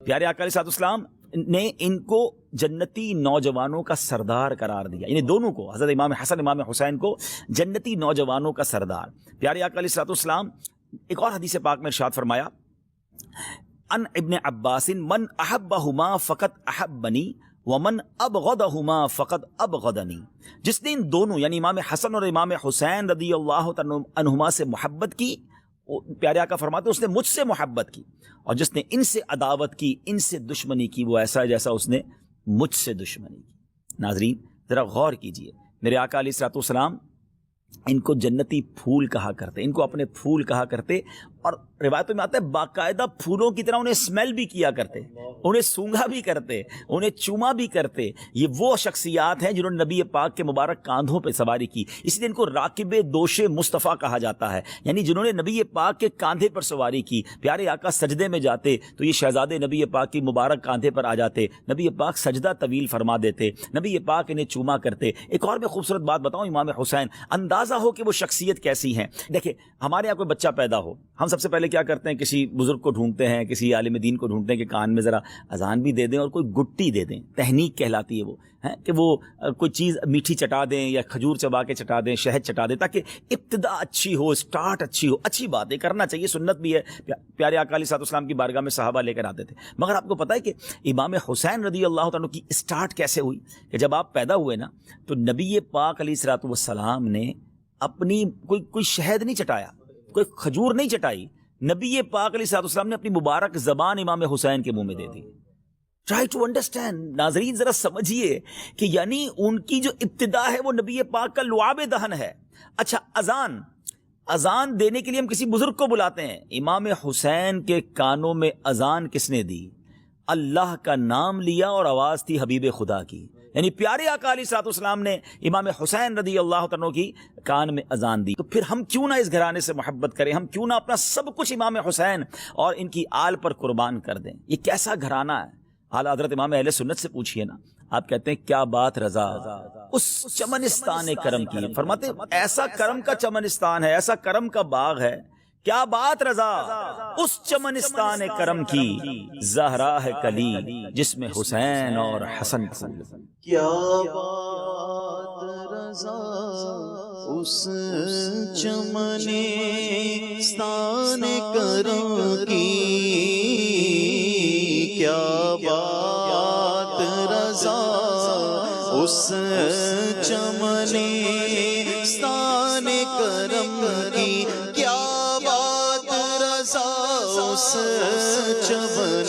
پیارے آقا علیہ السلام نے ان کو جنتی نوجوانوں کا سردار قرار دیا، یعنی دونوں کو، حضرت امام حسن امام حسین کو جنتی نوجوانوں کا سردار۔ پیارے آقا علیہ السلام ایک اور حدیث پاک میں ارشاد فرمایا، ان ابن عباس من احبہما فقط احبنی ومن ابغضہما فقط ابغضنی، جس نے ان دونوں یعنی امام حسن اور امام حسین رضی اللہ عنہما سے محبت کی، پیارے آقا فرماتے اس نے مجھ سے محبت کی، اور جس نے ان سے عداوت کی، ان سے دشمنی کی، وہ ایسا جیسا اس نے مجھ سے دشمنی کی۔ ناظرین ذرا غور کیجئے، میرے آقا علیہ السلام ان کو جنتی پھول کہا کرتے، ان کو اپنے پھول کہا کرتے، اور روایتوں میں آتا ہے باقاعدہ پھولوں کی طرح انہیں اسمیل بھی کیا کرتے، انہیں سونگھا بھی کرتے، انہیں چوما بھی کرتے۔ یہ وہ شخصیات ہیں جنہوں نے نبی پاک کے مبارک کاندھوں پہ سواری کی، اس لیے ان کو راکب دوش مصطفیٰ کہا جاتا ہے، یعنی جنہوں نے نبی پاک کے کاندھے پر سواری کی۔ پیارے آقا سجدے میں جاتے تو یہ شہزادے نبی پاک کی مبارک کاندھے پر آ جاتے، نبی پاک سجدہ طویل فرما دیتے، نبی پاک انہیں چوما کرتے۔ ایک اور میں خوبصورت بات بتاؤں، امام حسین اندازہ ہو کہ وہ شخصیت کیسی ہیں۔ دیکھیں ہمارے یہاں کوئی بچہ پیدا ہو، ہم سب سے پہلے کیا کرتے ہیں، کسی بزرگ کو ڈھونڈتے ہیں، کسی عالم دین کو ڈھونڈتے ہیں کہ کان میں ذرا اذان بھی دے دیں اور کوئی گٹی دے دیں، تہنیک کہلاتی ہے وہ، کہ وہ کوئی چیز میٹھی چٹا دیں یا کھجور چبا کے چٹا دیں، شہد چٹا دیں، تاکہ ابتدا اچھی ہو، سٹارٹ اچھی ہو۔ اچھی بات ہے، کرنا چاہیے، سنت بھی ہے۔ پیارے آقا علیہ السلام کی بارگاہ میں صحابہ لے کر آتے تھے، مگر آپ کو پتہ ہے کہ امام حسین رضی اللہ تعالیٰ کی سٹارٹ کیسے ہوئی، کہ جب آپ پیدا ہوئے نا تو نبی پاک علیہ السلام نے اپنی کوئی شہد نہیں چٹایا، کوئی کھجور نہیں چٹائی، نبی پاک علیہ السلام نے اپنی مبارک زبان امام حسین کے منہ میں دے دی۔ ٹرائی ٹو انڈرسٹینڈ، ناظرین ذرا سمجھیے کہ یعنی ان کی جو ابتدا ہے وہ نبی پاک کا لعاب دہن ہے۔ اچھا اذان دینے کے لیے ہم کسی بزرگ کو بلاتے ہیں، امام حسین کے کانوں میں اذان کس نے دی؟ اللہ کا نام لیا اور آواز تھی حبیب خدا کی، یعنی پیارے آقا علیہ السلام نے امام حسین رضی اللہ عنہ کی کان میں اذان دی۔ تو پھر ہم کیوں نہ اس گھرانے سے محبت کریں، ہم کیوں نہ اپنا سب کچھ امام حسین اور ان کی آل پر قربان کر دیں۔ یہ کیسا گھرانہ ہے؟ اعلیٰ حضرت امام اہل سنت سے پوچھئے نا، آپ کہتے ہیں کیا بات رضا اس چمنستان کرم کی، فرماتے ہیں ایسا کرم کا چمنستان ہے، ایسا کرم کا باغ ہے، کیا بات رضا اس چمنستان کرم کی، زہرا ہے کلی جس میں حسین اور حسن پھول۔ کیا بات رضا اس چمنستان کرم کی، کیا بات رضا اس چمنستان کرم کی، کیا بات رضا اس چمن